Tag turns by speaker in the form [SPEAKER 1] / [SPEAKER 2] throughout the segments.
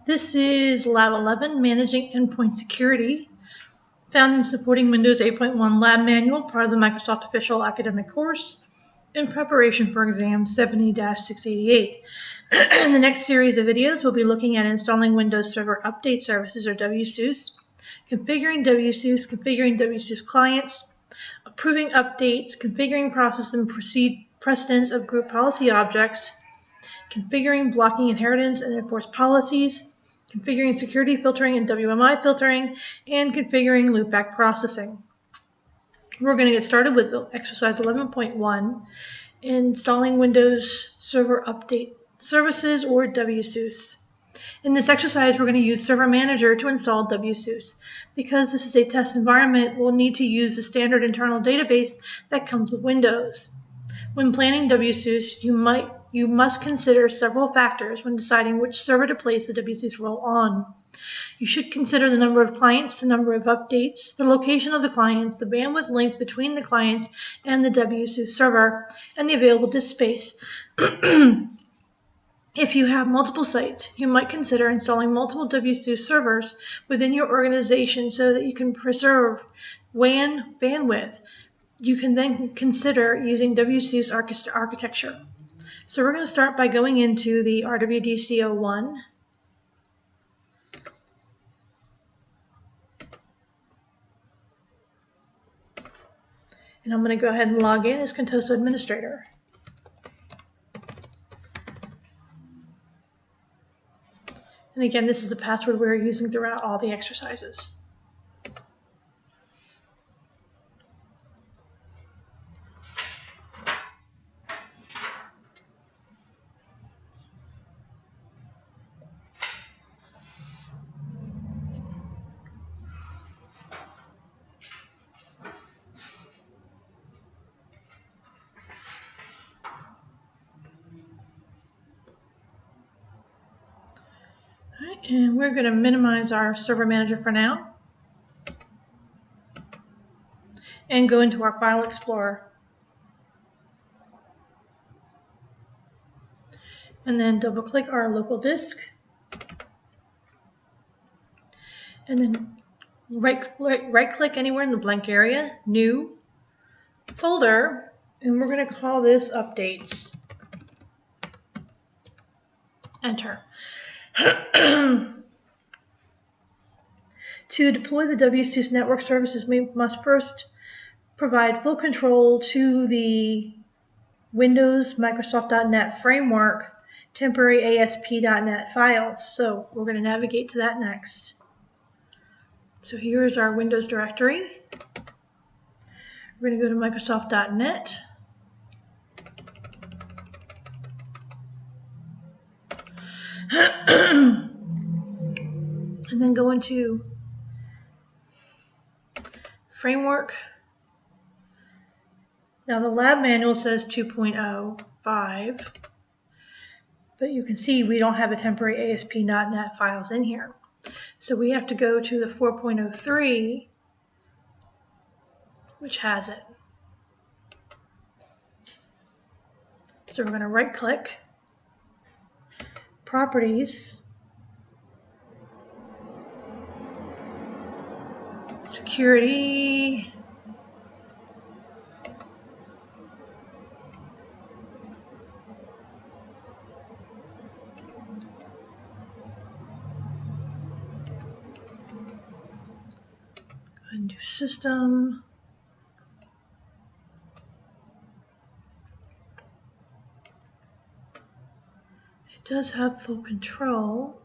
[SPEAKER 1] This is Lab 11, Managing Endpoint Security, found in supporting Windows 8.1 Lab Manual, part of the Microsoft Official Academic Course, in preparation for exam 70-688. In the next series of videos, we'll be looking at installing Windows Server Update Services, or WSUS, configuring WSUS clients, approving updates, configuring process and precedence of group policy objects, configuring blocking inheritance and enforced policies, configuring security filtering and WMI filtering, and configuring loopback processing. We're going to get started with exercise 11.1, installing Windows Server Update Services, or WSUS. In this exercise, we're going to use Server Manager to install WSUS. Because this is a test environment, we'll need to use the standard internal database that comes with Windows. When planning WSUS, you must consider several factors when deciding which server to place the WSUS role on. You should consider the number of clients, the number of updates, the location of the clients, the bandwidth links between the clients and the WSUS server, and the available disk space. If you have multiple sites, you might consider installing multiple WSUS servers within your organization so that you can preserve WAN bandwidth. You can then consider using WSUS architecture. So we're going to start by going into the RWDC01. And I'm going to go ahead and log in as Contoso administrator. And again, this is the password we're using throughout all the exercises. And we're going to minimize our Server Manager for now and go into our File Explorer. And then double click our local disk. And then right click anywhere in the blank area, New, Folder, and we're going to call this Updates. Enter. To deploy the WSUS network services, we must first provide full control to the Windows Microsoft.NET framework temporary ASP.NET files. So we're going to navigate to that next. So here is our Windows directory. We're going to go to Microsoft.NET. And then go into Framework. Now the lab manual says 2.05, but you can see we don't have a temporary ASP.NET files in here. So we have to go to the 4.03, which has it. So we're going to right click, Properties, Security, undo System, it does have full control.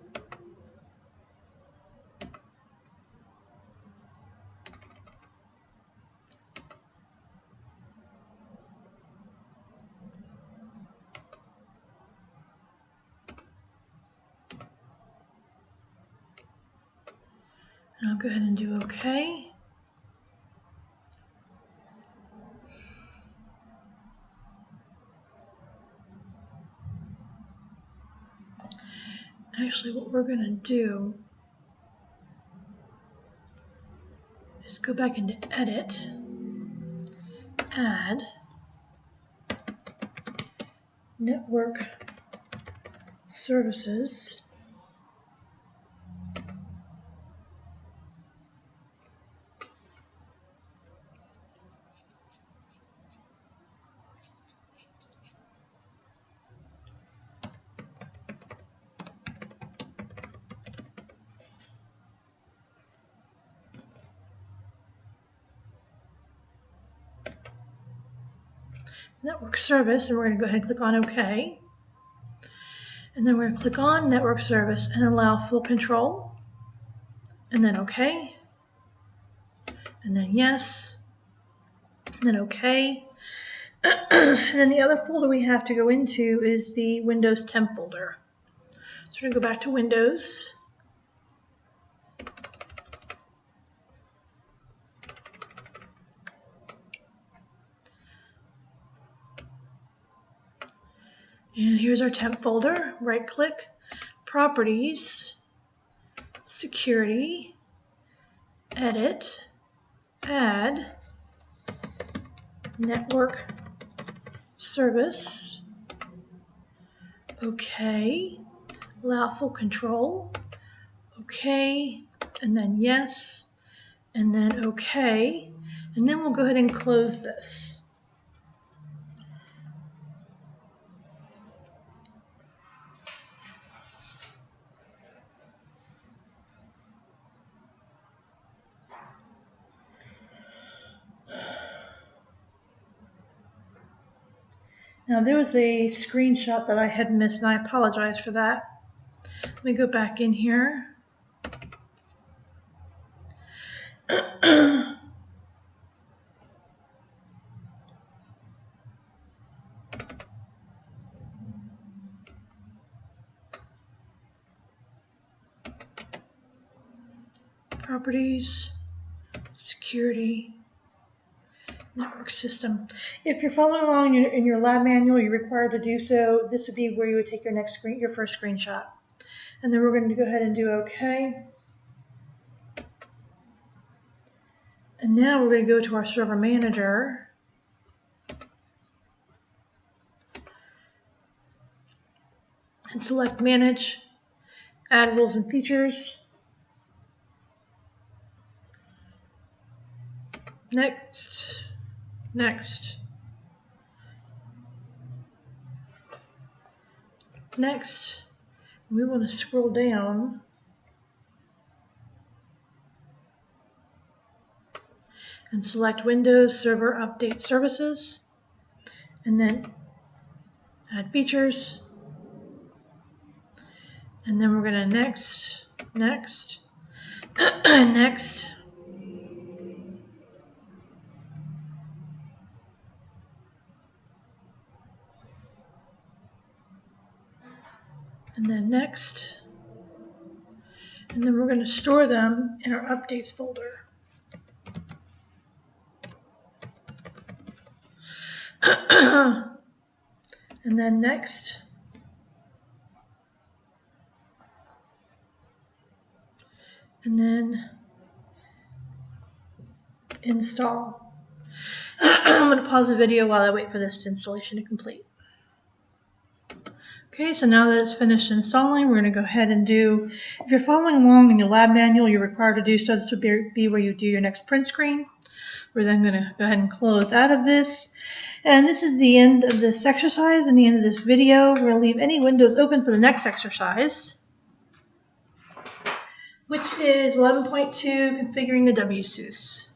[SPEAKER 1] I'll go ahead and do OK. Actually, what we're going to do is go back into Edit, Add, Network Services, network service, and we're going to go ahead and click on OK. And then we're going to click on network service and allow full control, and then OK, and then yes, and then OK. And then the other folder we have to go into is the Windows temp folder. So we're going to go back to Windows. And here's our temp folder. Right click, Properties, Security, Edit, Add, Network Service, OK, allow full control, OK, and then yes, and then OK, and then we'll go ahead and close this. Now there was a screenshot that I had missed, and I apologize for that. Let me go back in here. Properties, Security, Network System. If you're following along in your lab manual, you're required to do so. This would be where you would take your first screenshot. And then we're going to go ahead and do OK. And now we're going to go to our server manager. And select Manage, Add Rules and Features. Next, next, next. We want to scroll down and select Windows Server Update Services, and then Add Features, and then we're going to next, next, next. And then next, and then we're going to store them in our updates folder. And then next, and then install. I'm going to pause the video while I wait for this installation to complete. Okay, so now that it's finished installing, we're going to go ahead and do, if you're following along in your lab manual, you're required to do so. This would be where you do your next print screen. We're then going to go ahead and close out of this. And this is the end of this exercise and the end of this video. We're going to leave any windows open for the next exercise, which is 11.2, configuring the WSUS.